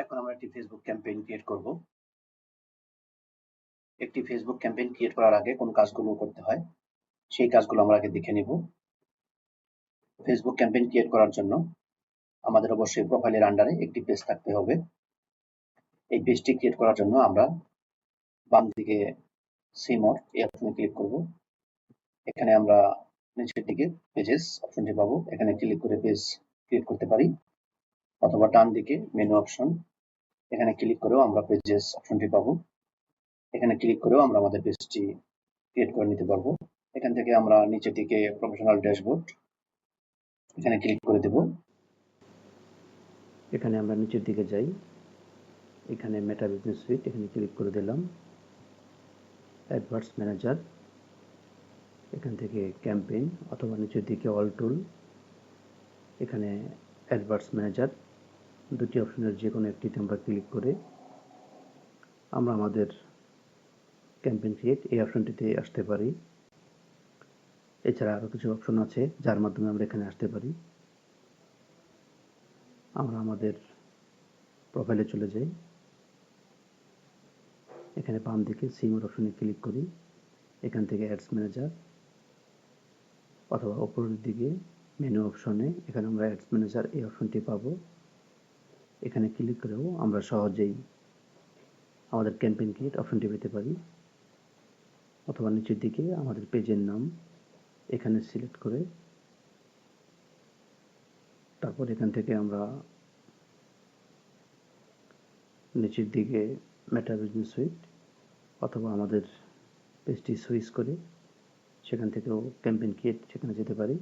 এখন আমরা একটি ফেসবুক ক্যাম্পেইন ক্রিয়েট করব। একটি ফেসবুক ক্যাম্পেইন ক্রিয়েট করার আগে কোন কাজগুলো করতে হয় সেই কাজগুলো আমরা আগে দেখে নিব। ফেসবুক ক্যাম্পেইন ক্রিয়েট করার জন্য আমাদের অবশ্যই প্রোফাইলের আন্ডারে একটি পেজ থাকতে হবে। এই পেজটি ক্রিয়েট করার জন্য আমরা বাম দিকে সি মোর এই অপশনে ক্লিক করব। এখানে আমরা নিচের দিকে পেজেস অপশনটি পাবো। এখানে ক্লিক করে পেজ ক্রিয়েট করতে পারি, অথবা ডান দিকে মেনু অপশন, এখানে ক্লিক করেও আমরা পেজেস অপশনটি পাবো। এখানে ক্লিক করেও আমরা আমাদের পেজটি ক্রিয়েট করে নিতে পারবো। এখান থেকে আমরা নিচের দিকে প্রফেশনাল ড্যাশবোর্ড, এখানে ক্লিক করে দেব। এখানে আমরা নিচের দিকে যাই, এখানে মেটা বিজনেস সুইট, এখানে ক্লিক করে দিলাম। অ্যাডভার্টস ম্যানেজার, এখান থেকে ক্যাম্পেইন, অথবা নিচের দিকে অল টুল, এখানে অ্যাডভার্টস ম্যানেজার, দুটি অপশনের যে কোনো একটিতে আমরা ক্লিক করে আমরা আমাদের ক্যাম্পেইন ক্রিয়েট এই অপশনটিতে আসতে পারি। এছাড়া আরও কিছু অপশন আছে যার মাধ্যমে আমরা এখানে আসতে পারি। আমরা আমাদের প্রোফাইলে চলে যাই, এখানে বাম দিকে সিমোর অপশনে ক্লিক করি, এখান থেকে অ্যাডস ম্যানেজার, অথবা উপরের দিকে মেনু অপশনে এখানে আমরা অ্যাডস ম্যানেজার এই অপশনটি পাবো। এখানে ক্লিক করেও আমরা সহজেই আমাদের ক্যাম্পেইন ক্রিয়েট অপশনটি পেতে পারি, অথবা নিচের দিকে আমাদের পেজের নাম এখানে সিলেক্ট করে তারপর এখান থেকে আমরা নিচের দিকে মেটা বিজনেস সুইট, অথবা আমাদের পেজটি সুইচ করে সেখান থেকেও ক্যাম্পেইন ক্রিয়েট সেখানে যেতে পারি।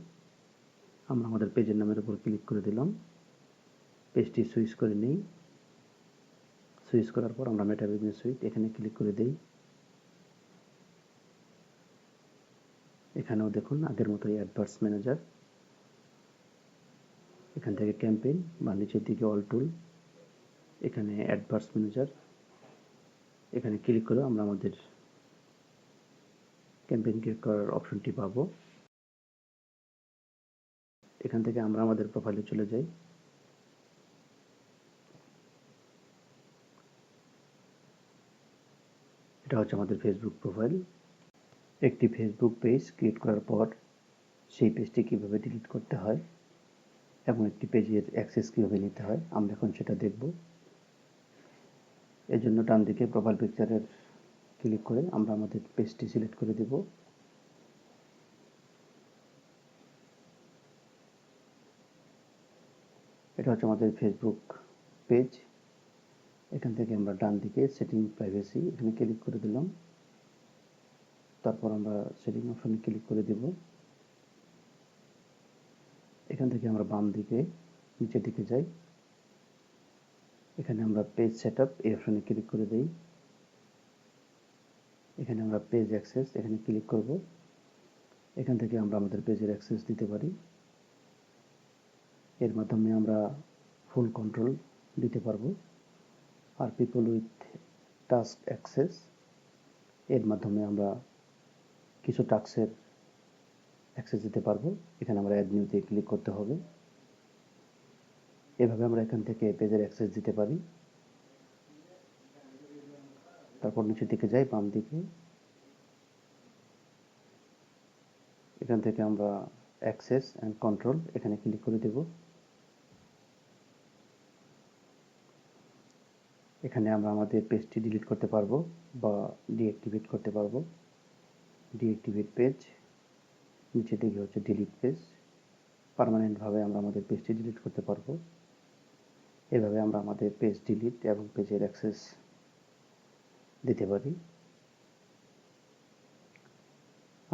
আমরা আমাদের পেজের নামের উপর ক্লিক করে দিলাম, পেজটি সুইচ করে নিই। সুইচ করার পর আমরা মেটা বিজনেস সুইট এখানে ক্লিক করে দেই। এখানেও দেখুন আগের মতোই অ্যাডভার্টস ম্যানেজার, এখান থেকে ক্যাম্পেইন বা নিচের দিকে অল টুল, এখানে অ্যাডভার্টস ম্যানেজার, এখানে ক্লিক করে আমরা আমাদের ক্যাম্পেইন ক্রিয়েট করার অপশনটি পাবো। এখান থেকে আমরা আমাদের প্রোফাইলে চলে যাই, এটা হচ্ছে আমাদের ফেসবুক প্রোফাইল। একটি ফেসবুক পেজ ক্রিয়েট করার পর সেই পেজটি কীভাবে ডিলিট করতে হয় এবং একটি পেজের অ্যাক্সেস কীভাবে নিতে হয় আমরা এখন সেটা দেখব। এর জন্য ডান দিকে প্রোফাইল পিকচারের ক্লিক করে আমরা আমাদের পেজটি সিলেক্ট করে দেব। এটা হচ্ছে আমাদের ফেসবুক পেজ। এখান থেকে আমরা ডান দিকে সেটিং প্রাইভেসি এখানে ক্লিক করে দিলাম, তারপর আমরা সেটিং অপশনে ক্লিক করে দেব। এখান থেকে আমরা বাম দিকে নিচের দিকে যাই, এখানে আমরা পেজ সেটআপ এই অপশনে ক্লিক করে দেই। এখানে আমরা পেজ অ্যাক্সেস এখানে ক্লিক করব। এখান থেকে আমরা আমাদের পেজের অ্যাক্সেস দিতে পারি। এর মাধ্যমে আমরা ফুল কন্ট্রোল দিতে পারবো। আর পিপল উইথ টাস্ক অ্যাক্সেস, এর মাধ্যমে আমরা কিছু টাস্কের অ্যাক্সেস দিতে পারবো। এখানে আমরা অ্যাড নিউতে ক্লিক করতে হবে। এভাবে আমরা এখান থেকে পেজের অ্যাক্সেস দিতে পারি। তারপর নিচের দিকে যাই, বাম দিকে এখান থেকে আমরা অ্যাক্সেস অ্যান্ড কন্ট্রোল এখানে ক্লিক করে দেব। এখানে আমরা আমাদের পেজটি ডিলিট করতে পারবো বা ডিঅ্যাক্টিভেট করতে পারবো। ডিঅ্যাক্টিভেট পেজ, নিচের দিকে হচ্ছে ডিলিট পেজ। পার্মানেন্টভাবে আমরা আমাদের পেজটি ডিলিট করতে পারবো। এভাবে আমরা আমাদের পেজ ডিলিট এবং পেজের অ্যাক্সেস দিতে পারি।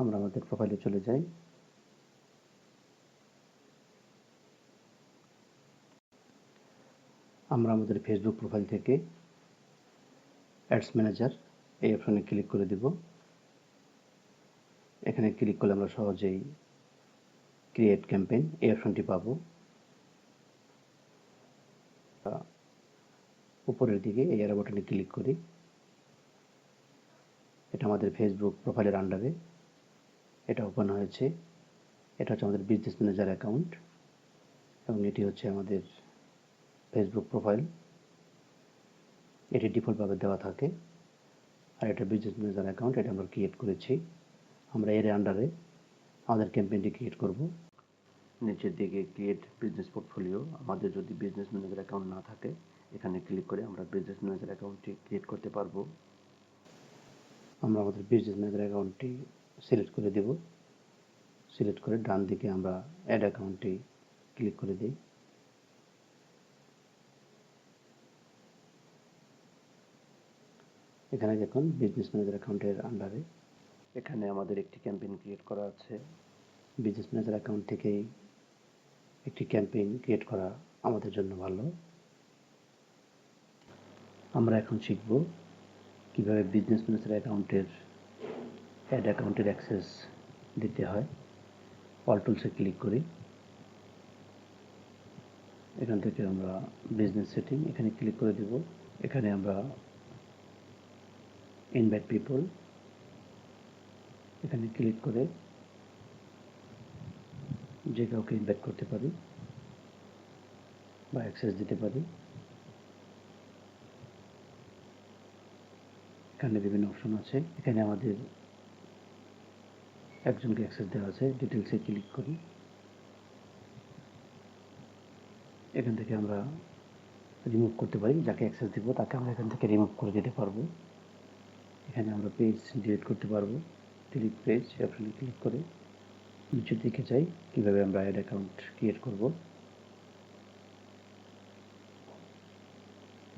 আমরা আমাদের প্রোফাইলে চলে যাই, আমরা আমাদের ফেসবুক প্রোফাইল থেকে অ্যাডস ম্যানেজার এই অপশনে ক্লিক করে দেব। এখানে ক্লিক করলে আমরা সহজেই ক্রিয়েট ক্যাম্পেইন এই অপশনটি পাবো। উপরের দিকে এই অ্যারো বাটনে ক্লিক করি, এটা আমাদের ফেসবুক প্রোফাইলের আন্ডারে এটা ওপেন হয়েছে। এটা হচ্ছে আমাদের বিজনেস ম্যানেজার অ্যাকাউন্ট এবং এটি হচ্ছে আমাদের ফেসবুক প্রোফাইল। এটি ডিফল্টভাবে দেওয়া থাকে। আর এটা বিজনেস ম্যানেজার অ্যাকাউন্ট, এটা আমরা ক্রিয়েট করেছি। আমরা এর আন্ডারে আমাদের ক্যাম্পেইনটি ক্রিয়েট করব। নিচের দিকে ক্রিয়েট বিজনেস পোর্টফোলিও, আমাদের যদি বিজনেস ম্যানেজার অ্যাকাউন্ট না থাকে এখানে ক্লিক করে আমরা বিজনেস ম্যানেজার অ্যাকাউন্টটি ক্রিয়েট করতে পারবো। আমরা আমাদের বিজনেস ম্যানেজার অ্যাকাউন্টটি সিলেক্ট করে দেব। সিলেক্ট করে ডান দিকে আমরা অ্যাড অ্যাকাউন্টটি ক্লিক করে দিই। এখানে দেখুন বিজনেস ম্যানেজার অ্যাকাউন্টের আন্ডারে এখানে আমাদের একটি ক্যাম্পেইন ক্রিয়েট করা আছে। বিজনেস ম্যানেজার অ্যাকাউন্ট থেকেই একটি ক্যাম্পেইন ক্রিয়েট করা আমাদের জন্য ভালো। আমরা এখন শিখব কিভাবে বিজনেস ম্যানেজার অ্যাকাউন্টের অ্যাড অ্যাকাউন্টের অ্যাক্সেস দিতে হয়। অল টুলসে ক্লিক করি। এখান থেকে আমরা বিজনেস সেটিং এখানে ক্লিক করে দেব। এখানে আমরা ইনভাইট পিপল এখানে ক্লিক করে যে কাউকে ইনভাইট করতে পারি বা অ্যাক্সেস দিতে পারি। এখানে বিভিন্ন অপশন আছে। এখানে আমাদের একজনকে অ্যাক্সেস দেওয়া আছে। ডিটেলসে ক্লিক করি। এখান থেকে আমরা রিমুভ করতে পারি। যাকে অ্যাক্সেস দিব তাকে আমরা এখান থেকে রিমুভ করে দিতে পারবো। এখানে আমরা পেজ ডিলিট করতে পারবো। ডিলিট পেজ অপশনে ক্লিক করে নিচের দিকে যাই কিভাবে আমরা অ্যাড অ্যাকাউন্ট ক্রিয়েট করব।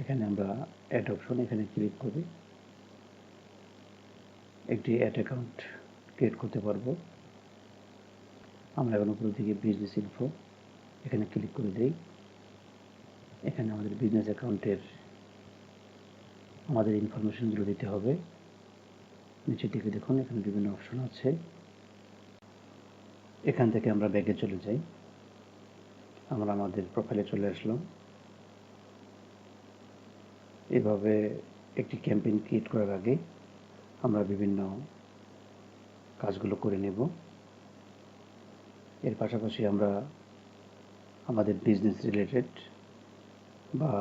এখানে আমরা অ্যাড অপশন এখানে ক্লিক করে একটি অ্যাড অ্যাকাউন্ট ক্রিয়েট করতে পারবো। আমরা এখন উপর দিকে বিজনেস ইনফো এখানে ক্লিক করে দেই। এখানে আমাদের বিজনেস অ্যাকাউন্টের আমাদের ইনফরমেশনগুলো দিতে হবে। নিচের দিকে দেখুন এখানে বিভিন্ন অপশন আছে। এখান থেকে আমরা ব্যাগে চলে যাই। আমরা আমাদের প্রোফাইলে চলে আসলাম। এভাবে একটি ক্যাম্পেইন ক্রিয়েট করার আগে আমরা বিভিন্ন কাজগুলো করে নেব। এর পাশাপাশি আমরা আমাদের বিজনেস রিলেটেড বা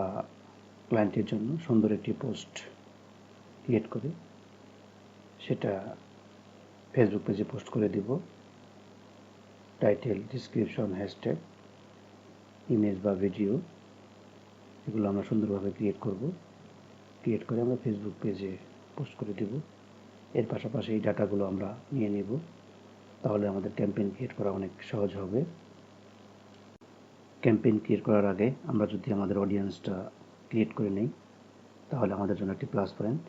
ক্লায়েন্টের জন্য সুন্দর একটি পোস্ট ক্রিয়েট করে সেটা ফেসবুক পেজে পোস্ট করে দিব। টাইটেল, ডিসক্রিপশন, হ্যাশট্যাগ, ইমেজ বা ভিডিও এগুলো আমরা সুন্দরভাবে ক্রিয়েট করব। ক্রিয়েট করে আমরা ফেসবুক পেজে পোস্ট করে দেব। এর পাশাপাশি এই ডাটাগুলো আমরা নিয়ে নেব। তাহলে আমাদের ক্যাম্পেইন ক্রিয়েট করা অনেক সহজ হবে। ক্যাম্পেইন ক্রিয়েট করার আগে আমরা যদি আমাদের অডিয়েন্সটা ক্রিয়েট করে নেই তাহলে আমাদের জন্য একটি প্লাস পয়েন্ট।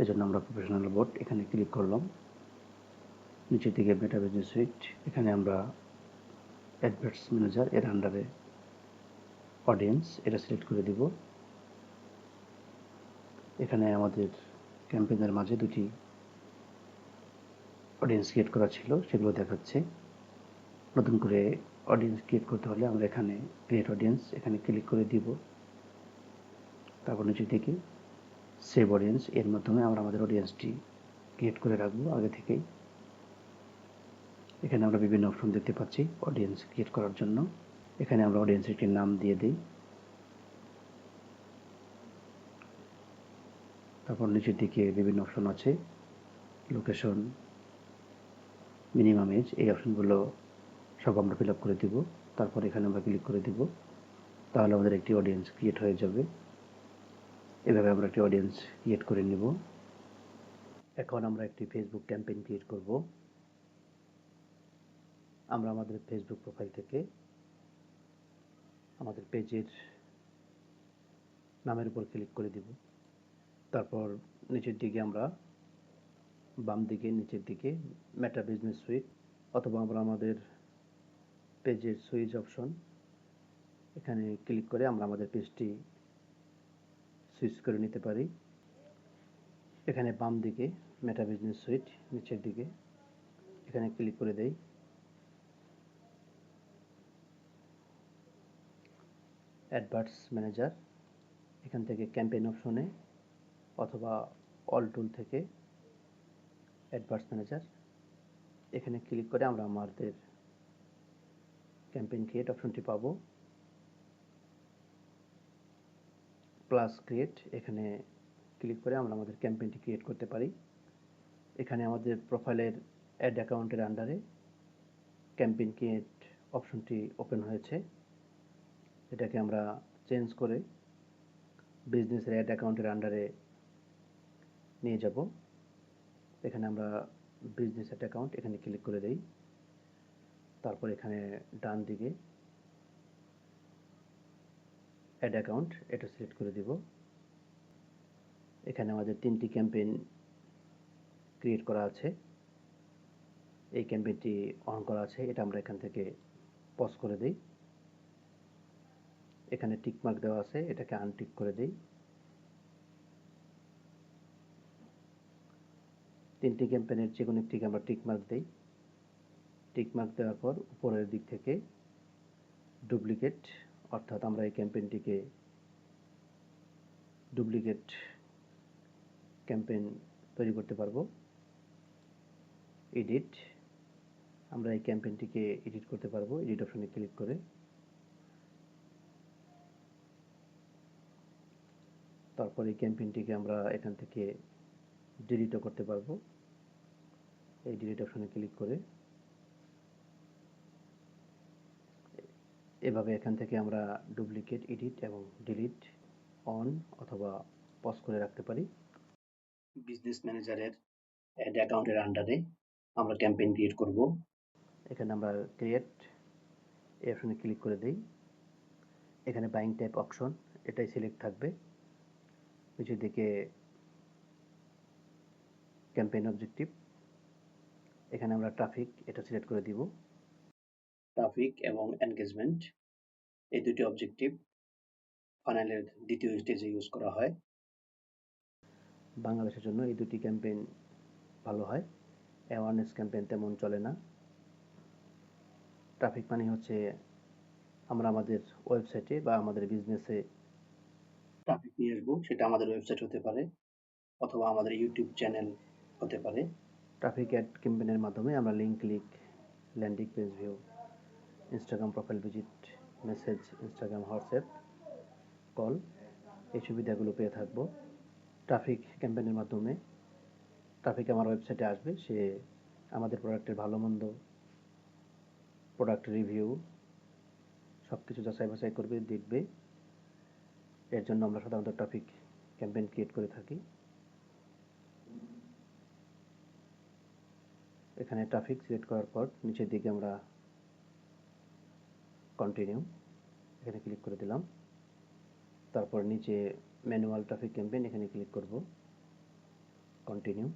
এজন্য আমরা প্রফেশনাল বোর্ড এখানে ক্লিক করলাম। নিচের দিকে মেটা বিজনেস সুইট এখানে আমরা অ্যাডভার্টস ম্যানেজার এর আন্ডারে অডিয়েন্স এটা সিলেক্ট করে দিব। এখানে আমাদের ক্যাম্পেইনের মাঝে দুটি অডিয়েন্স ক্রিয়েট করা ছিল সেগুলো দেখাচ্ছে। নতুন করে অডিয়েন্স ক্রিয়েট করতে হলে আমরা এখানে ক্রিয়েট অডিয়েন্স এখানে ক্লিক করে দিব। তারপর নিচের দিকে সেভ অডিয়েন্স এর মাধ্যমে আমরা আমাদের অডিয়েন্সটি ক্রিয়েট করে রাখবো আগে থেকেই। এখানে আমরা বিভিন্ন অপশন দেখতে পাচ্ছি অডিয়েন্স ক্রিয়েট করার জন্য। এখানে আমরা অডিয়েন্সের একটি নাম দিয়ে দিই। তারপর নিচের দিকে বিভিন্ন অপশন আছে, লোকেশন, মিনিমাম এজ, এই অপশনগুলো সব আমরা ফিল আপ করে দিব। তারপর এখানে আমরা ক্লিক করে দিব। তাহলে আমাদের একটি অডিয়েন্স ক্রিয়েট হয়ে যাবে। এভাবে আমরা একটি অডিয়েন্স ক্রিয়েট করে নিব। এখন আমরা একটি ফেসবুক ক্যাম্পেইন ক্রিয়েট করব। আমরা আমাদের ফেসবুক প্রোফাইল থেকে আমাদের পেজের নামের উপর ক্লিক করে দিব। তারপর নিচের দিকে আমরা বাম দিকে নিচের দিকে মেটা বিজনেস সুইট অথবা আমরা আমাদের পেজের সুইচ অপশন এখানে ক্লিক করে আমরা আমাদের পেজটি সুইচ করে নিতে পারি। এখানে বাম দিকে মেটা বিজনেস সুইট নিচের দিকে এখানে ক্লিক করে দেই। অ্যাডভার্টস ম্যানেজার এখান থেকে ক্যাম্পেইন অপশনে অথবা অল টুল থেকে অ্যাডভার্টস ম্যানেজার এখানে ক্লিক করে আমরা আমাদের ক্যাম্পেইন ক্রিয়েট অপশনটি পাবো। প্লাস ক্রিয়েট এখানে ক্লিক করে আমরা আমাদের ক্যাম্পেইনটি ক্রিয়েট করতে পারি। এখানে আমাদের প্রোফাইলের অ্যাড অ্যাকাউন্টের আন্ডারে ক্যাম্পেইন ক্রিয়েট অপশনটি ওপেন হয়েছে। এটাকে আমরা চেঞ্জ করে বিজনেসের অ্যাড অ্যাকাউন্টের আন্ডারে নিয়ে যাব। এখানে আমরা বিজনেস অ্যাড অ্যাকাউন্ট এখানে ক্লিক করে দেই। তারপর এখানে ডান দিকে অ্যাড অ্যাকাউন্ট এটা সিলেক্ট করে দিব। এখানে আমাদের 3টি ক্যাম্পেইন ক্রিয়েট করা আছে। এই ক্যাম্পেইনটি অন করা আছে, এটা আমরা এখান থেকে পজ করে দেই। এখানে টিক মার্ক দেওয়া আছে, এটাকে আনটিক করে দেই। 3টি ক্যাম্পেইনের যে কোনো একটিকে আমরা টিক মার্ক দেই। টিক মার্ক দেওয়ার পর উপরের দিক থেকে ডুপ্লিকেট, অর্থাৎ আমরা এই ক্যাম্পেইনটিকে ডুপ্লিকেট ক্যাম্পেইন তৈরি করতে পারবো। এডিট, আমরা এই ক্যাম্পেইনটিকে এডিট করতে পারবো এডিট অপশনে ক্লিক করে। তারপর এই ক্যাম্পেইনটিকে আমরা এখান থেকে ডিলিটও করতে পারবো এই ডিলিট অপশনে ক্লিক করে। এভাবে এখান থেকে আমরা ডুপ্লিকেট, এডিট এবং ডিলিট অন অথবা পজ করে রাখতে পারি। বিজনেস ম্যানেজারের অ্যাড অ্যাকাউন্টের আন্ডারে আমরা ক্যাম্পেইন ক্রিয়েট করব। এখানে আমরা ক্রিয়েট এই অপশনে ক্লিক করে দেই। এখানে বাইং টাইপ অপশন এটাই সিলেক্ট থাকবে। নিচের দিকে ক্যাম্পেইন অবজেক্টিভ, এখানে আমরা ট্রাফিক এটা সিলেক্ট করে দিব। ট্রাফিক এবং এনগেজমেন্ট এই দুটি অবজেক্টিভ ফানেলের দ্বিতীয় স্টেজে ইউজ করা হয়। বাংলাদেশের জন্য এই দুটি ক্যাম্পেইন ভালো হয়, অ্যাওয়ারনেস ক্যাম্পেইন তেমন চলে না। ট্রাফিক মানে হচ্ছে আমরা আমাদের ওয়েবসাইটে বা আমাদের বিজনেসে ট্রাফিক নিয়ে আসবো, সেটা আমাদের ওয়েবসাইট হতে পারে অথবা আমাদের ইউটিউব চ্যানেল হতে পারে। ট্রাফিক অ্যাড ক্যাম্পেইনের মাধ্যমে আমরা link click, landing page view, Instagram profile visit, message, Instagram WhatsApp call এই সুবিধাগুলো পেয়ে থাকবো। ট্রাফিক ক্যাম্পেইনের মাধ্যমে ট্রাফিক আমার ওয়েবসাইটে আসবে, সে আমাদের প্রোডাক্টের ভালো মন্দ, প্রোডাক্ট রিভিউ সব কিছু যাচাই বাছাই করবে, দেখবে। এর জন্য আমরা সাধারণত ট্রাফিক ক্যাম্পেইন ক্রিয়েট করে থাকি। এখানে ট্রাফিক সিলেক্ট করার পর নিচের দিকে আমরা কন্টিনিউ এখানে ক্লিক করে দিলাম। তারপর নিচে ম্যানুয়াল ট্রাফিক ক্যাম্পেইন এখানে ক্লিক করব, কন্টিনিউ।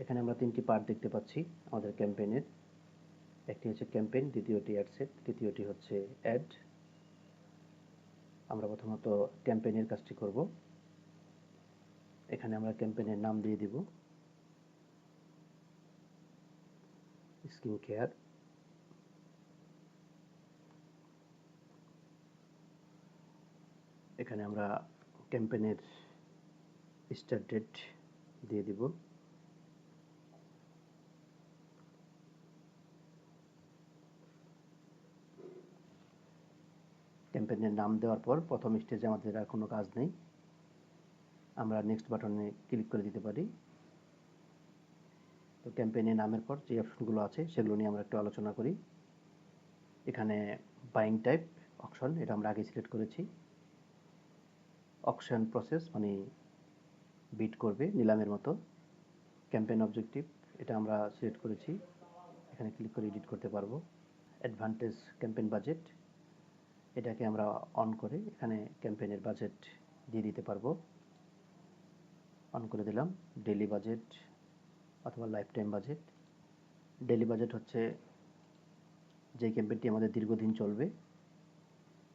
এখানে আমরা 3টি পার্ট দেখতে পাচ্ছি আমাদের ক্যাম্পেইনের। একটি হচ্ছে ক্যাম্পেইন, দ্বিতীয়টি অ্যাড সেট, তৃতীয়টি হচ্ছে অ্যাড। আমরা প্রথমত ক্যাম্পেইনের কাজটি করব। এখানে আমরা ক্যাম্পেইনের নাম দিয়ে দিব স্কিন কেয়ার। এখানে আমরা ক্যাম্পেইনের স্টার্ট ডেট দিয়ে দিব। ক্যাম্পেইনের নাম দেওয়ার পর প্রথম স্টেজে আমাদের আর কোনো কাজ নেই, আমরা নেক্সট বাটনে ক্লিক করে দিতে পারি। তো ক্যাম্পেইনের নামের পর যে অপশনগুলো আছে সেগুলো নিয়ে আমরা একটু আলোচনা করি। এখানে বাইং টাইপ অপশন এটা আমরা আগে সিলেক্ট করেছি। অকশন প্রসেস মানে বিড করবে নিলামের মতো। ক্যাম্পেইন অবজেক্টিভ এটা আমরা সিলেক্ট করেছি, এখানে ক্লিক করে এডিট করতে পারবো। অ্যাডভান্টেজ ক্যাম্পেইন বাজেট এটাকে আমরা অন করে এখানে ক্যাম্পেইনের বাজেট দিয়ে দিতে পারবো। অন করে দিলাম। ডেইলি বাজেট অথবা life time budget. Daily budget হচ্ছে যে ক্যাম্পেইনটি আমাদের দীর্ঘদিন চলবে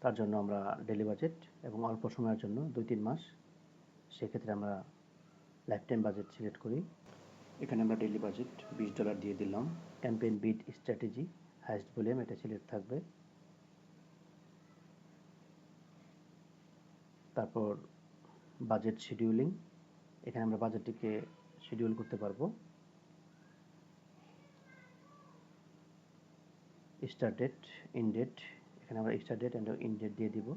তার জন্য আমরা ডেইলি বাজেট, এবং অল্প সময়ের জন্য 2-3 মাস সেক্ষেত্রে আমরা লাইফ টাইম বাজেট সিলেক্ট করি। এখানে আমরা ডেইলি বাজেট $20 দিয়ে দিলাম। Campaign bid strategy highest volume এটা সিলেক্ট থাকবে। তারপর বাজেট শিডিউলিং, এখানে আমরা বাজেটটিকে শিডিউল করতে পারবো। স্টার্ট ডেট, এন্ড ডেট এখানে আমরা start date end end date দিয়ে দিব।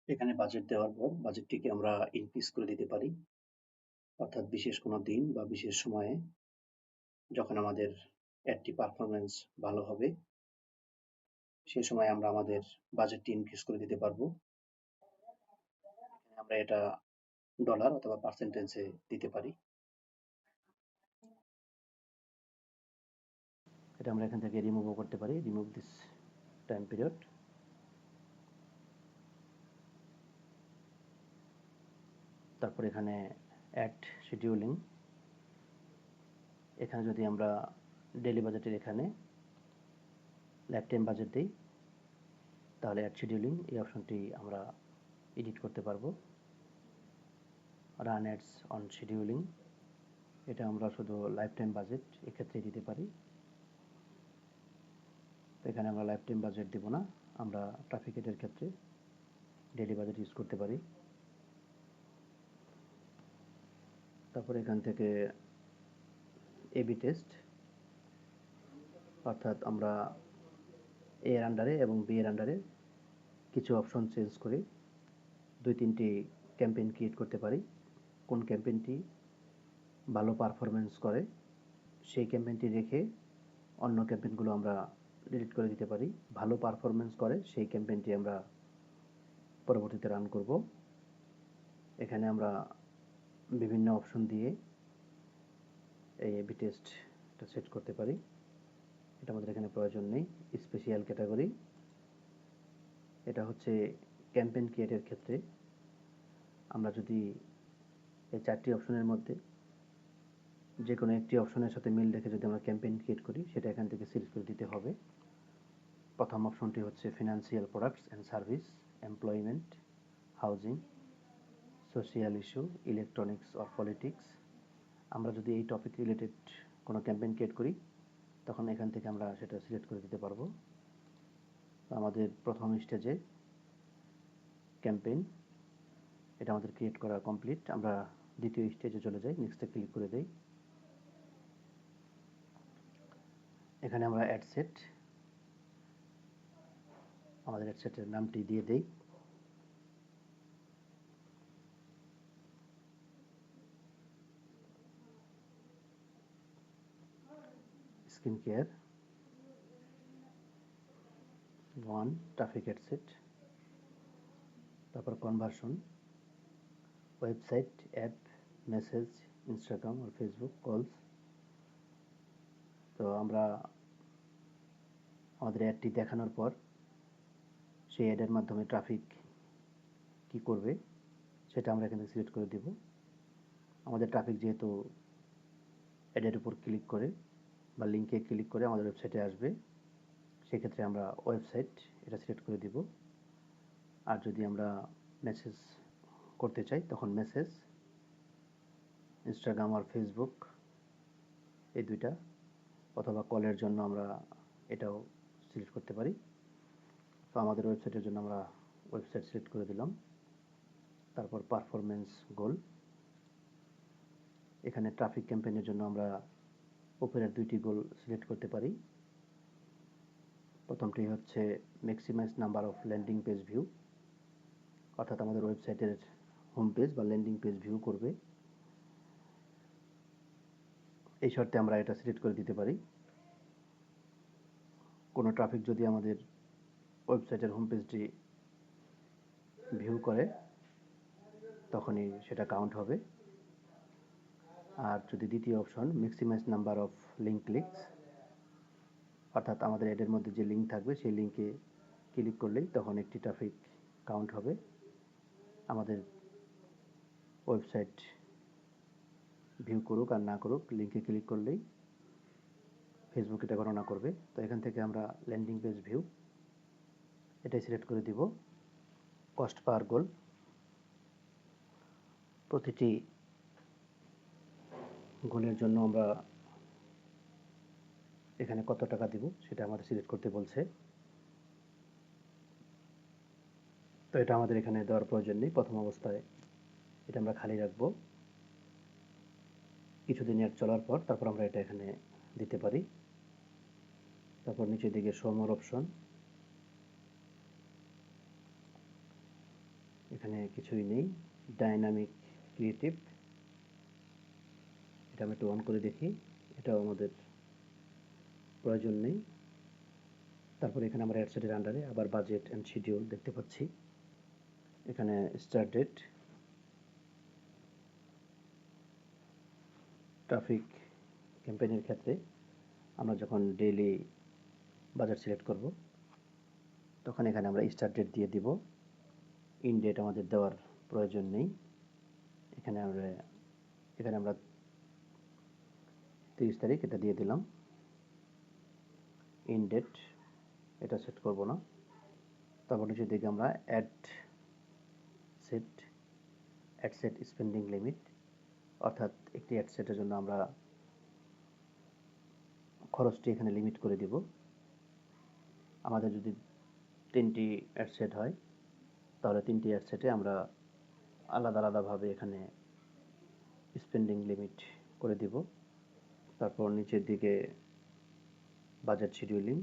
এখানে বাজেট দেওয়ার পর বাজেটটিকে আমরা ইনক্রিজ করে দিতে পারি, অর্থাৎ বিশেষ কোনো দিন বা বিশেষ সময়ে যখন আমাদের অ্যাডটি পারফরমেন্স ভালো হবে সেই সময় আমরা আমাদের বাজেটটি ইনক্রিজ করে দিতে পারবো। আমরা এটা ডলার অথবা পার্সেন্টেজে দিতে পারি। এটা আমরা এখান থেকে রিমুভও করতে পারি, রিমুভ দিস টাইম পিরিয়ড। তারপর এখানে অ্যাড শিডিউলিং, এখানে যদি আমরা ডেইলি বাজেটের এখানে লাইফ টাইম বাজেট দিই তাহলে অ্যাড শিডিউলিং এই অপশনটি আমরা এডিট করতে পারবো। রান অ্যাডস অন শিডিউলিং, এটা আমরা শুধু লাইফ টাইম বাজেট এক্ষেত্রে দিতে পারি। তো এখানে আমরা লাইফ টাইম বাজেট দিব না, আমরা ট্রাফিক এডের ক্ষেত্রে ডেইলি বাজেট ইউজ করতে পারি। তারপর এখান থেকে এবি টেস্ট, অর্থাৎ আমরা এ এর আন্ডারে এবং বি এর আন্ডারে কিছু অপশন চেঞ্জ করে 2-3টি ক্যাম্পেইন ক্রিয়েট করতে পারি। কোন ক্যাম্পেইনটি ভালো পারফরমেন্স করে সেই ক্যাম্পেইনটি রেখে অন্য ক্যাম্পেইনগুলো আমরা ডিলিট করে দিতে পারি। ভালো পারফরমেন্স করে সেই ক্যাম্পেইনটি আমরা পরবর্তীতে রান করব। এখানে আমরা বিভিন্ন অপশন দিয়ে এই এবি টেস্টটা সেট করতে পারি, এটা আমাদের এখানে প্রয়োজন নেই। স্পেশাল ক্যাটাগরি, এটা হচ্ছে ক্যাম্পেইন ক্রিয়েটের ক্ষেত্রে আমরা যদি এই 4টি অপশনের মধ্যে যে কোনো একটি অপশনের সাথে মিল রেখে যদি আমরা ক্যাম্পেইন ক্রিয়েট করি সেটা এখান থেকে সিলেক্ট করে দিতে হবে। প্রথম অপশনটি হচ্ছে financial products and service, employment, housing, social issue, electronics or politics. আমরা যদি এই টপিক রিলেটেড কোনো ক্যাম্পেইন ক্রিয়েট করি তখন এখান থেকে আমরা সেটা সিলেক্ট করে দিতে পারবো। আমাদের প্রথম স্টেজে ক্যাম্পেইন এটা আমাদের ক্রিয়েট করা কমপ্লিট। আমরা দ্বিতীয় স্টেজে চলে যাই, নেক্সটে ক্লিক করে দেই। এখানে আমরা অ্যাড সেট, আমাদের অ্যাড সেটের নামটি দিয়ে দেই। Skin care 1 traffic ad set, তারপর conversion, website, app, message, Instagram আর ফেসবুক, কলস। তো আমরা আমাদের অ্যাডটি দেখানোর পর সেই অ্যাডের মাধ্যমে ট্রাফিক কি করবে সেটা আমরা এখানে সিলেক্ট করে দেব। আমাদের ট্রাফিক যেহেতু অ্যাডের উপর ক্লিক করে বা লিঙ্কে ক্লিক করে আমাদের ওয়েবসাইটে আসবে, সেক্ষেত্রে আমরা ওয়েবসাইট এটা সিলেক্ট করে দিব। আর যদি আমরা মেসেজ করতে চাই তখন মেসেজ, ইনস্টাগ্রাম আর ফেসবুক এই দুইটা, অথবা কলের জন্য আমরা এটাও সিলেক্ট করতে পারি। তো আমাদের ওয়েবসাইটের জন্য আমরা ওয়েবসাইট সিলেক্ট করে দিলাম। তারপর পারফরমেন্স গোল, এখানে ট্রাফিক ক্যাম্পেইনের জন্য আমরা উপরের 2টি গোল সিলেক্ট করতে পারি। প্রথমটি হচ্ছে maximize number of landing page view, অর্থাৎ আমাদের ওয়েবসাইটের হোম পেজ বা ল্যান্ডিং পেজ ভিউ করবে, এই শর্তে আমরা এটা সিলেক্ট করে দিতে পারি। কোনো ট্রাফিক যদি আমাদের ওয়েবসাইটের হোম পেজটি ভিউ করে তখনই সেটা কাউন্ট হবে। আর যদি দ্বিতীয় option maximize number of link clicks, অর্থাৎ আমাদের অ্যাডের মধ্যে যে লিঙ্ক থাকবে সেই লিঙ্কে ক্লিক করলেই তখন একটি ট্রাফিক কাউন্ট হবে। আমাদের ওয়েবসাইট ভিউ করুক আর না করুক, লিঙ্কে ক্লিক করলেই ফেসবুক এটা গণনা করবে। তো এখান থেকে আমরা ল্যান্ডিং পেজ ভিউ এটাই সিলেক্ট করে দিব। কস্ট পার গোল, প্রতিটি গোলের জন্য আমরা এখানে কত টাকা দিব সেটা আমাদের সিলেক্ট করতে বলছে। তো এটা আমাদের এখানে দেওয়ার প্রয়োজন নেই, প্রথম অবস্থায় এটা আমরা খালি রাখবো। কিছুদিন অ্যাড চলার পর তারপর আমরা এটা এখানে দিতে পারি। তারপর নিচের দিকে শো মোর অপশন, এখানে কিছুই নেই। ডাইনামিক ক্রিয়েটিভ, এটা আমি একটু অন করে দেখি। এটাও আমাদের প্রয়োজন নেই। তারপরে এখানে আমরা অ্যাডসেটের আন্ডারে আবার বাজেট অ্যান্ড শিডিউল দেখতে পাচ্ছি। এখানে স্টার্ট ডেট, ট্রাফিক ক্যাম্পেইনের ক্ষেত্রে আমরা যখন ডেইলি বাজেট সিলেক্ট করব তখন এখানে আমরা স্টার্ট ডেট দিয়ে দিব। ইন ডেট আমাদের দেওয়ার প্রয়োজন নেই। এখানে আমরা 30 তারিখ এটা দিয়ে দিলাম। ইন ডেট এটা সেট করব না। তারপর নিচের দিকে আমরা অ্যাড সেট স্পেন্ডিং লিমিট, অর্থাৎ একটি অ্যাড সেটের জন্য আমরা খরচটি এখানে লিমিট করে দিব। আমাদের যদি 3টি অ্যাড সেট হয় তাহলে 3টি অ্যাড সেটে আমরা আলাদাভাবে এখানে স্পেন্ডিং লিমিট করে দিব। তারপর নিচের দিকে বাজেট শিডিউলিং,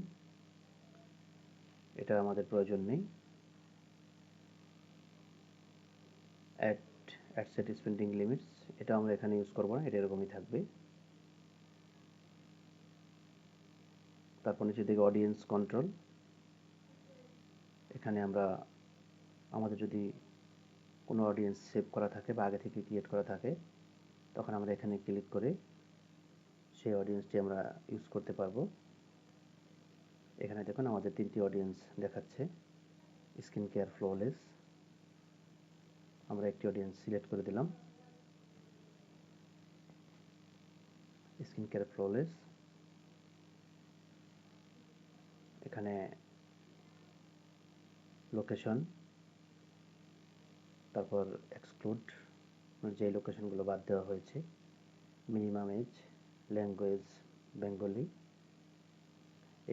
এটা আমাদের প্রয়োজন নেই। অ্যাড সেট স্পেন্ডিং লিমিটস, এটা আমরা এখানে ইউজ করব না, এটা এরকমই থাকবে। তারপর নিচের দিকে অডিয়েন্স কন্ট্রোল, এখানে আমরা আমাদের যদি কোনো অডিয়েন্স সেভ করা থাকে বা আগে থেকে ক্রিয়েট করা থাকে তখন আমরা এখানে ক্লিক করে সেই অডিয়েন্সটি আমরা ইউজ করতে পারবো। এখানে দেখুন আমাদের 3টি অডিয়েন্স দেখাচ্ছে। স্কিন কেয়ার ফ্ললেস, আমরা একটি অডিয়েন্স সিলেক্ট করে দিলাম, স্কিন কেয়ার ফ্ললেস। এখানে লোকেশন, তারপর এক্সক্লুড, যে লোকেশনগুলো বাদ দেওয়া হয়েছে, minimum age, language Bengali,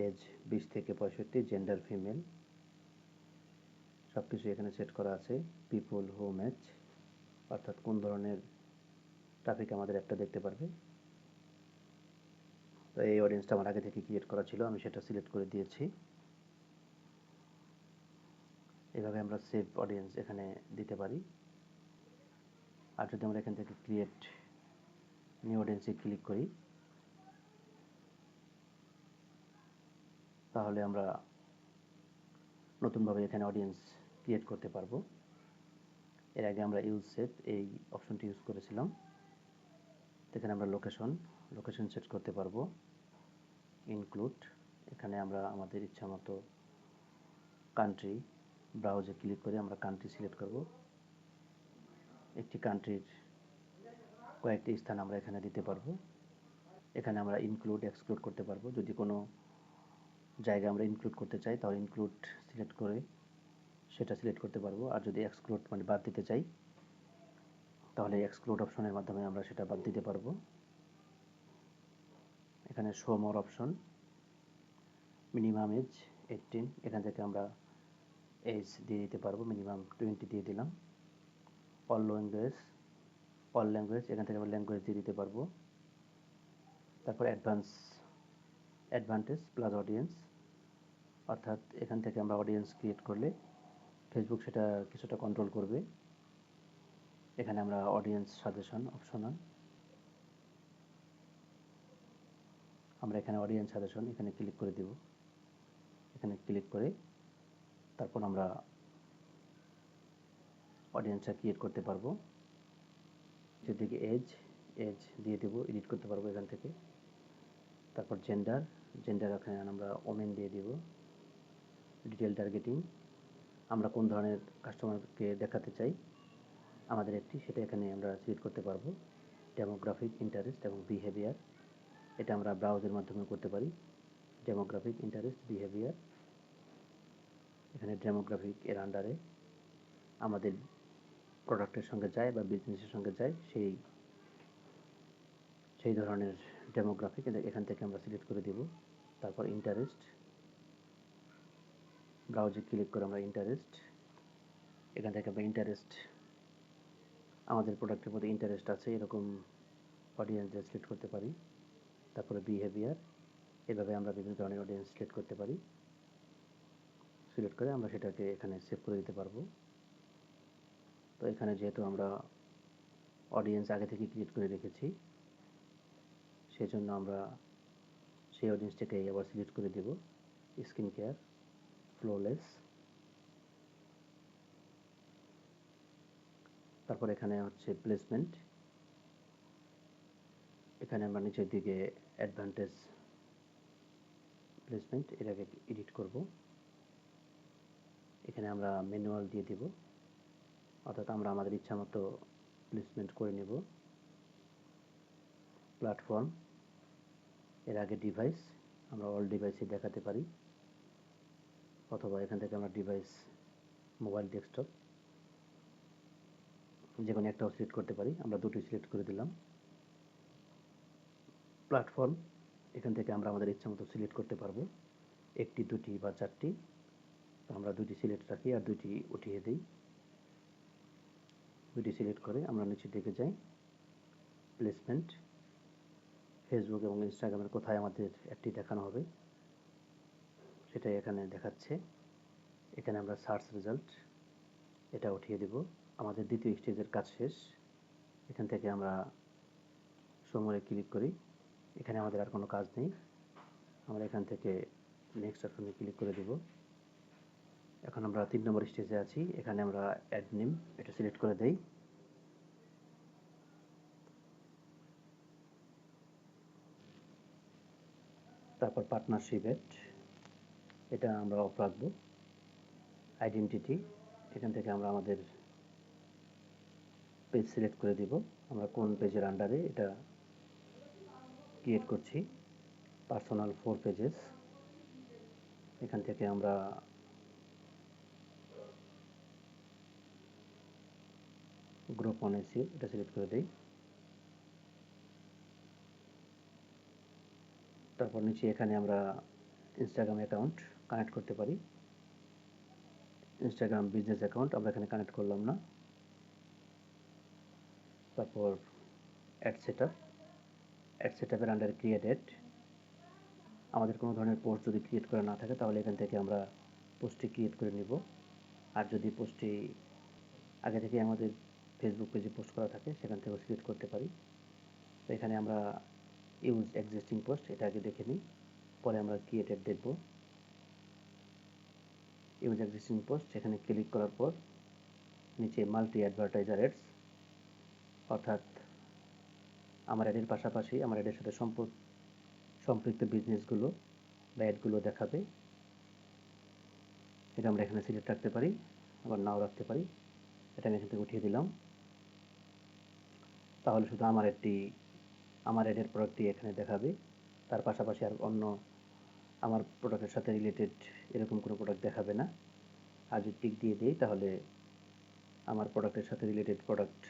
age 20 থেকে 65, জেন্ডার ফিমেল, সব কিছু এখানে সেট করা আছে। পিপল হু ম্যাচ, অর্থাৎ কোন ধরনের ট্রাফিক আমাদের অ্যাপটা দেখতে পারবে। তো এই অডিয়েন্সটা আমার আগে থেকে ক্রিয়েট করা ছিল, আমি সেটা সিলেক্ট করে দিয়েছি। এভাবে আমরা সেভ অডিয়েন্স এখানে দিতে পারি। আর যদি আমরা এখান থেকে ক্রিয়েট নিউ অডিয়েন্সে ক্লিক করি তাহলে আমরা নতুনভাবে এখানে অডিয়েন্স ক্রিয়েট করতে পারবো। এর আগে আমরা ইউজ সেভ এই অপশনটি ইউজ করেছিলাম। এখানে আমরা লোকেশন সেট করতে পারবো। ইনক্লুড, এখানে আমরা আমাদের ইচ্ছা মতো কান্ট্রি, ব্রাউজে ক্লিক করে আমরা কান্ট্রি সিলেক্ট করব। একটি কান্ট্রির কয়েকটি স্থান আমরা এখানে দিতে পারবো। এখানে আমরা ইনক্লুড এক্সক্লুড করতে পারবো। যদি কোনো জায়গা আমরা ইনক্লুড করতে চাই তাহলে ইনক্লুড সিলেক্ট করে সেটা সিলেক্ট করতে পারবো। আর যদি এক্সক্লুড মানে বাদ দিতে চাই তাহলে এক্সক্লুড অপশনের মাধ্যমে আমরা সেটা বাদ দিতে পারবো। এখানে show more option, minimum age 18, এখান থেকে আমরা এজ দিয়ে দিতে পারবো, মিনিমাম 20 দিয়ে দিলাম। অল ল্যাঙ্গুয়েজ, এখান থেকে আমরা ল্যাঙ্গুয়েজ দিয়ে দিতে পারবো। তারপর অ্যাডভান্টেজ প্লাস অডিয়েন্স, অর্থাৎ এখান থেকে আমরা অডিয়েন্স ক্রিয়েট করলে ফেসবুক সেটা কিছুটা কন্ট্রোল করবে। এখানে আমরা অডিয়েন্স সাজেশন অপশনাল, আমরা এখানে অডিয়েন্স সাজেশন এখানে ক্লিক করে দেব। এখানে ক্লিক করে তারপর আমরা অডিয়েন্সটা ক্রিয়েট করতে পারবো। যেদিকে এজ দিয়ে দেবো, এডিট করতে পারবো এখান থেকে। তারপর জেন্ডার এখানে আমরা ওমেন দিয়ে দিব। ডিটেল টার্গেটিং, আমরা কোন ধরনের কাস্টমারকে দেখাতে চাই আমাদের একটি, সেটা এখানে আমরা সিলেক্ট করতে পারবো। ডেমোগ্রাফিক, ইন্টারেস্ট এবং বিহেভিয়ার, এটা আমরা ব্রাউজের মাধ্যমে করতে পারি। ডেমোগ্রাফিক, ইন্টারেস্ট, বিহেভিয়ার, এখানে ডেমোগ্রাফিক এর আন্ডারে আমাদের প্রোডাক্টের সঙ্গে যায় বা বিজনেসের সঙ্গে যায় সেই ধরনের ডেমোগ্রাফিক এখান থেকে আমরা সিলেক্ট করে দেব। তারপর ইন্টারেস্ট, ব্রাউজে ক্লিক করে আমরা ইন্টারেস্ট, এখান থেকে আমরা ইন্টারেস্ট, আমাদের প্রোডাক্টের প্রতি ইন্টারেস্ট আছে এরকম অডিয়েন্সদের সিলেক্ট করতে পারি। তারপরে বিহেভিয়ার, এভাবে আমরা বিভিন্ন ধরনের অডিয়েন্স সিলেক্ট করতে পারি। সিলেক্ট করে আমরা সেটাকে এখানে সেভ করে দিতে পারবো। তো এখানে যেহেতু আমরা অডিয়েন্স আগে থেকে ক্রিয়েট করে রেখেছি, সেজন্য আমরা সেই অডিয়েন্সটাকে আবার সিলেক্ট করে দেব, স্কিন কেয়ার, ফ্লোলেস। তারপর এখানে হচ্ছে প্লেসমেন্ট, এখানে আমরা নিচের দিকে অ্যাডভান্টেজ প্লেসমেন্ট এটাকে এডিট করব। এখানে আমরা ম্যানুয়াল দিয়ে দিব, অর্থাৎ আমরা আমাদের ইচ্ছা মতো প্লেসমেন্ট করে নেব। প্ল্যাটফর্ম, এর আগে ডিভাইস, আমরা অল ডিভাইসে দেখাতে পারি, অথবা এখান থেকে আমরা ডিভাইস, মোবাইল, ডেস্কটপ যে কোনো একটাও সিলেক্ট করতে পারি। আমরা দুটোই সিলেক্ট করে দিলাম। প্ল্যাটফর্ম, এখান থেকে আমরা আমাদের ইচ্ছা মতো সিলেক্ট করতে পারবো, একটি, দুটি বা চারটি। তো আমরা দুটি সিলেক্ট রাখি আর দুটি উঠিয়ে দিই। দুটি সিলেক্ট করে আমরা নিচের দিকে যাই, প্লেসমেন্ট, ফেসবুক এবং ইনস্টাগ্রামের কোথায় আমাদের অ্যাডটি দেখানো হবে সেটাই এখানে দেখাচ্ছে। এখানে আমরা সার্চ রেজাল্ট এটা উঠিয়ে দেব। আমাদের দ্বিতীয় স্টেজের কাজ শেষ। এখান থেকে আমরা সময়ে ক্লিক করি। এখানে আমাদের আর কোনো কাজ নেই। আমরা এখান থেকে নেক্সট অপশনে ক্লিক করে দেব। এখন আমরা 3 নম্বর স্টেজে আছি। এখানে আমরা অ্যাড নেম এটা সিলেক্ট করে দেই। তারপর পার্টনারশিপ অ্যাড এটা আমরা অফ রাখবো। আইডেন্টিটি, এখান থেকে আমরা আমাদের পেজ সিলেক্ট করে দিব, আমরা কোন পেজের আন্ডারে এটা ক্রিয়েট করছি। পার্সোনাল 4 পেজেস, এখান থেকে আমরা গ্রুপ 1 এসিও এটা সিলেক্ট করে দেই। তারপর নিচে এখানে আমরা ইনস্টাগ্রাম অ্যাকাউন্ট কানেক্ট করতে পারি। ইনস্টাগ্রাম বিজনেস অ্যাকাউন্ট আমরা এখানে কানেক্ট করলাম না। তারপর অ্যাড সেটআপ, অ্যাড সেটআপের আন্ডারে ক্রিয়েট অ্যাড। আমাদের কোনো ধরনের পোস্ট যদি ক্রিয়েট করা না থাকে তাহলে এখান থেকে আমরা পোস্টটি ক্রিয়েট করে নিব। আর যদি পোস্টটি আগে থেকে আমাদের ফেসবুক পেজে পোস্ট করা থাকে সেখান থেকেও সিলেক্ট করতে পারি। তো এখানে আমরা ইউজ এক্সিস্টিং পোস্ট এটা আগে দেখে নিই, পরে আমরা ক্রিয়েট অ্যাড দেখব। ইউজ এক্সিস্টিং পোস্ট এখানে ক্লিক করার পর নিচে মাল্টি অ্যাডভার্টাইজার অ্যাডস, অর্থাৎ আমার অ্যাডের পাশাপাশি আমার অ্যাডের সাথে সম্পৃক্ত বিজনেসগুলো বা অ্যাডগুলো দেখাবে। এটা আমরা এখানে সিলেক্ট রাখতে পারি, আবার নাও রাখতে পারি। এটা আমি এখান থেকে উঠিয়ে দিলাম। তাহলে শুধু আমার অ্যাডের প্রোডাক্টটি এখানে দেখাবে, তার পাশাপাশি আর অন্য আমার প্রোডাক্টের সাথে রিলেটেড এরকম কোনো প্রোডাক্ট দেখাবে না। আর যদি টিক দিয়ে দিই তাহলে আমার প্রোডাক্টের সাথে রিলেটেড প্রোডাক্ট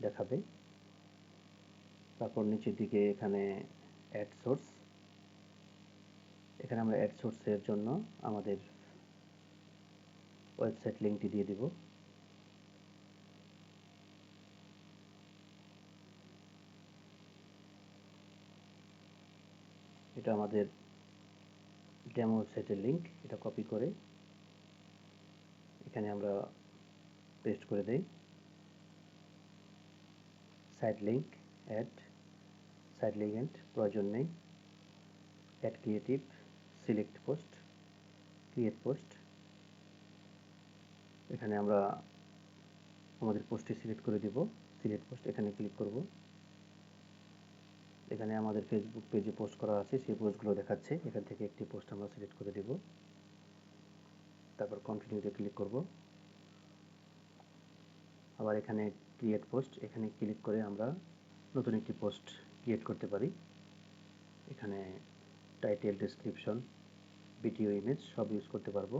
দেখাবে। তারপর নিচের দিকে এখানে অ্যাড সোর্স, এখানে আমরা অ্যাড সোর্সের জন্য আমাদের ওয়েবসাইট লিঙ্কটি দিয়ে দিব। এটা আমাদের ডেমো ওয়েবসাইটের লিঙ্ক, এটা কপি করে এখানে আমরা পেস্ট করে দেই। Site link ad, site link প্রয়োজন নেই। Ad creative, select post, create post, এখানে আমরা আমাদের পোস্টটি সিলেক্ট করে দিব। সিলেক্ট পোস্ট এখানে ক্লিক করব। এখানে আমাদের ফেসবুক পেজে পোস্ট করা আছে সেই পোস্টগুলো দেখাচ্ছে। এখান থেকে একটি পোস্ট আমরা সিলেক্ট করে দেব। তারপর কন্টিনিউতে ক্লিক করব। আবার এখানে ক্রিয়েট পোস্ট এখানে ক্লিক করে আমরা নতুন একটি পোস্ট ক্রিয়েট করতে পারি। এখানে টাইটেল, ডেসক্রিপশন, ভিডিও, ইমেজ সব ইউজ করতে পারবো।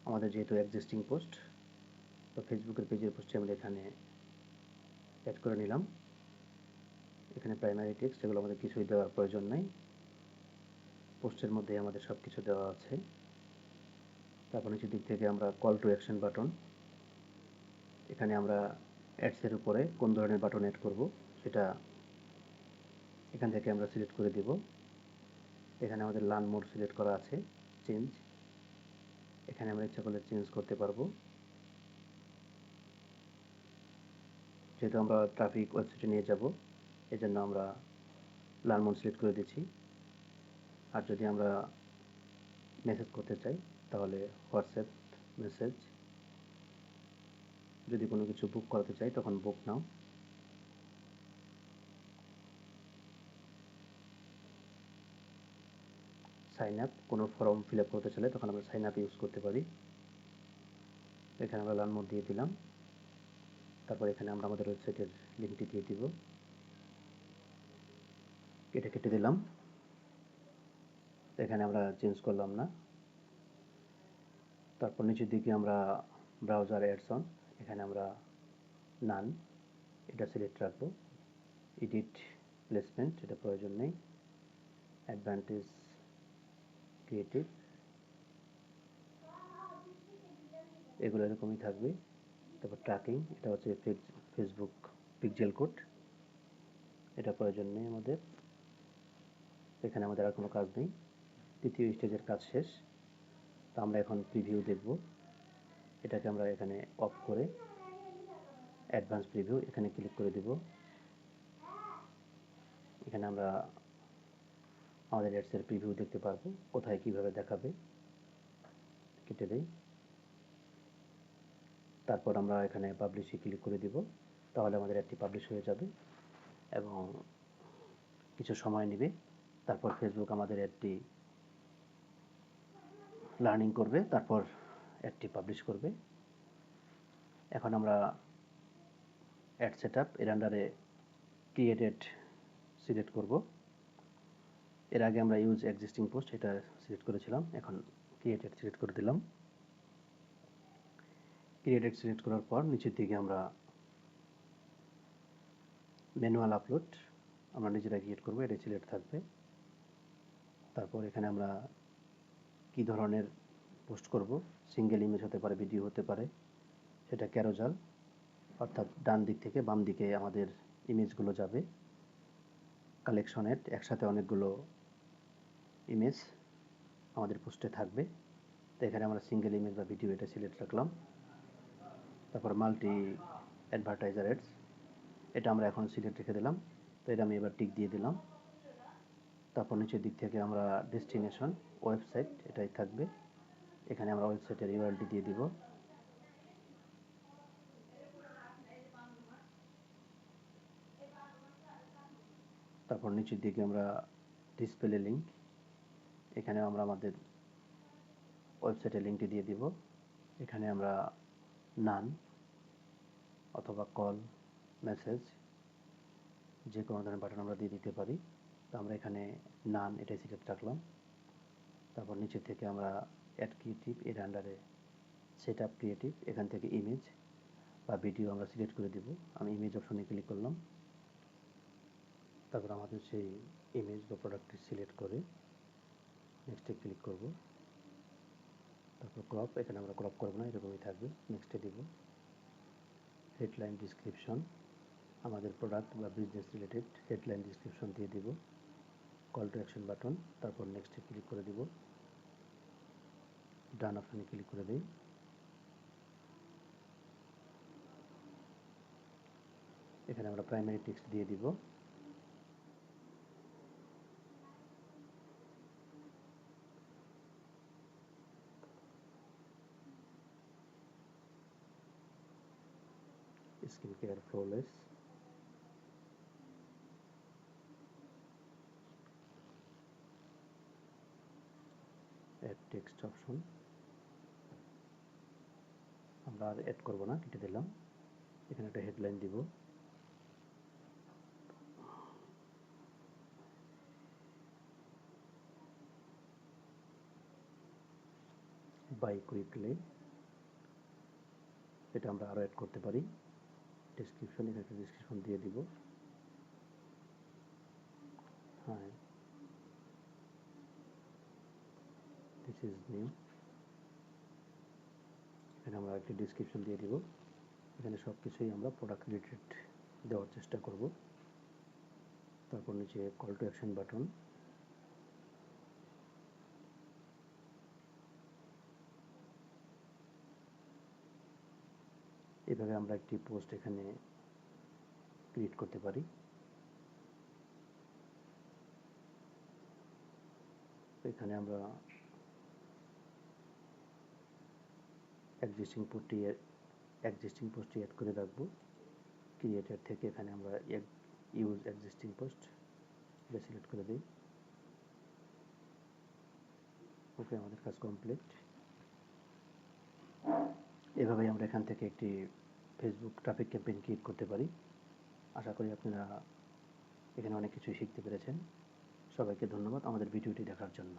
আমাদের যেহেতু এক্সিস্টিং পোস্ট, তো ফেসবুকের পেজের পোস্টে আমরা এখানে অ্যাড করে নিলাম। এখানে প্রাইমারি টেক্সট এগুলো আমাদের কিছুই দেওয়ার প্রয়োজন নাই, পোস্টের মধ্যে আমাদের সব কিছু দেওয়া আছে। তারপর নিচের দিক থেকে আমরা কল টু অ্যাকশন বাটন, এখানে আমরা অ্যাডসের উপরে কোন ধরনের বাটন অ্যাড করব সেটা এখান থেকে আমরা সিলেক্ট করে দিব। এখানে আমাদের লার্ন মোড সিলেক্ট করা আছে, চেঞ্জ, এখানে আমরা ইচ্ছা করলে চেঞ্জ করতে পারবো। যেহেতু আমরা ট্রাফিক ওয়েবসাইটে নিয়ে যাব, এজন্য আমরা লাল মোড সিলেক্ট করে দিচ্ছি। আর যদি আমরা মেসেজ করতে চাই তাহলে হোয়াটসঅ্যাপ মেসেজ, যদি কোনো কিছু বুক করাতে চাই তখন বুক নাও, সাইন আপ, কোনো ফর্ম ফিল আপ করতে চাইলে তখন আমরা সাইন আপ ইউজ করতে পারি। এখানে আমরা লাল মোড দিয়ে দিলাম। তারপর এখানে আমরা আমাদের ওয়েবসাইটের লিঙ্কটি দিয়ে দিব, এটা কেটে দিলাম। এখানে আমরা চেঞ্জ করলাম না। তারপর নিচের দিকে আমরা ব্রাউজার অ্যাডস অন, এখানে আমরা নান এটা সিলেক্ট রাখবো। এডিট প্লেসমেন্ট এটা প্রয়োজন নেই। অ্যাডভান্টেজ ক্রিয়েটিভ এগুলো এরকমই থাকবে। তারপর ট্র্যাকিং এটা হচ্ছে ফেসবুক পিক্সেল কোড, এটা প্রয়োজন নেই আমাদের। এখানে আমাদের আর কোনো কাজ নেই, তৃতীয় স্টেজের কাজ শেষ। তো আমরা এখন প্রিভিউ দেখব। এটাকে আমরা এখানে অফ করে অ্যাডভান্স প্রিভিউ এখানে ক্লিক করে দিব। এখানে আমরা আমাদের অ্যাডসের প্রিভিউ দেখতে পারবো, কোথায় কিভাবে দেখাবে। কেটে দেই। তারপর আমরা এখানে পাবলিশে ক্লিক করে দিব, তাহলে আমাদের অ্যাডটি পাবলিশ হয়ে যাবে এবং কিছু সময় নেবে। তারপর ফেসবুক আমাদের অ্যাডটি লার্নিং করবে, তারপর অ্যাডটি পাবলিশ করবে। এখন আমরা অ্যাড সেটআপ এর আন্ডারে ক্রিয়েটেড সিলেক্ট করব। এর আগে আমরা ইউজ এক্সিস্টিং পোস্ট এটা সিলেক্ট করেছিলাম, এখন ক্রিয়েটেড সিলেক্ট করে দিলাম। ক্রিয়েটেড সিলেক্ট করার পর নিচের দিকে আমরা ম্যানুয়াল আপলোড আমরা নিজেরা ক্রিয়েট করব, এটা সিলেক্ট থাকবে। তারপর এখানে আমরা কি ধরনের পোস্ট করব, সিঙ্গেল ইমেজ হতে পারে, ভিডিও হতে পারে, সেটা ক্যারোজাল, অর্থাৎ ডান দিক থেকে বাম দিকে আমাদের ইমেজগুলো যাবে। কালেকশনেট একসাথে অনেকগুলো ইমেজ আমাদের পোস্টে থাকবে। তো এখানে আমরা সিঙ্গেল ইমেজ বা ভিডিও এটা সিলেক্ট রাখলাম। তারপর মাল্টি অ্যাডভার্টাইজার অ্যাডস এটা আমরা এখন সিলেক্ট রেখে দিলাম। তো এটা আমি এবার টিক দিয়ে দিলাম। তারপর নিচের দিক থেকে আমরা ডেস্টিনেশন ওয়েবসাইট এটাই থাকবে, এখানে আমরা ওয়েবসাইটের ইউআরএলটি দিয়ে দিব। তারপর নিচের দিকে আমরা ডিসপ্লে লিঙ্ক, এখানে আমরা আমাদের ওয়েবসাইটের লিঙ্কটি দিয়ে দিব। এখানে আমরা নান অথবা কল, মেসেজ যে কোনো ধরনের বাটন আমরা দিয়ে দিতে পারি। তো আমরা এখানে নান এটাই সিলেক্ট রাখলাম। তারপর নিচে থেকে আমরা অ্যাড ক্রিয়েটিভ এর আন্ডারে সেট আপ ক্রিয়েটিভ, এখান থেকে ইমেজ বা ভিডিও আমরা সিলেক্ট করে দিব। আমি ইমেজ অপশনে ক্লিক করলাম। তারপর আমাদের সেই ইমেজ বা প্রোডাক্টটি সিলেক্ট করে নেক্সটে ক্লিক করব। তারপর ক্রপ, এখানে আমরা ক্রপ করব না, এরকমই থাকবে, নেক্সটে দিব। হেডলাইন ডিসক্রিপশন আমাদের প্রোডাক্ট বা বিজনেস রিলেটেড হেডলাইন ডিসক্রিপশন দিয়ে দিব। কল টু অ্যাকশন বাটন, তারপর নেক্সটে ক্লিক করে দিব। ডান অপশনে ক্লিক করে দিই। এখানে আমরা প্রাইমারি টেক্সট দিয়ে দিব। Skin care flawless, ad text option আমরা আর অ্যাড করব না, কেটে দিলাম। এখানে একটা হেডলাইন দিব। বাই কুইকলি এটা আমরা আরও অ্যাড করতে পারি। ডেসক্রিপশন, এখানে একটা ডেসক্রিপশন দিয়ে দিব। হ্যাঁ, দিস ইজ নিউ, এখানে আমরা একটি ডেসক্রিপশন দিয়ে দিব। এখানে সব কিছুই আমরা প্রোডাক্ট রিলেটেড দেওয়ার চেষ্টা করব। তারপর নিচে কল টু অ্যাকশন বাটন, এভাবে আমরা একটি পোস্ট এখানে ক্রিয়েট করতে পারি। এখানে আমরা এক্সিস্টিং পোস্টটি অ্যাড করে রাখবো। ক্রিয়েটর থেকে এখানে আমরা ইউজ এক্সিস্টিং পোস্ট এটা সিলেক্ট করে দিই। ওকে, আমাদের কাজ কমপ্লিট। এভাবেই আমরা এখান থেকে একটি ফেসবুক ট্রাফিক ক্যাম্পেইন ক্রিয়েট করতে পারি। আশা করি আপনারা এখানে অনেক কিছুই শিখতে পেরেছেন। সবাইকে ধন্যবাদ আমাদের ভিডিওটি দেখার জন্য।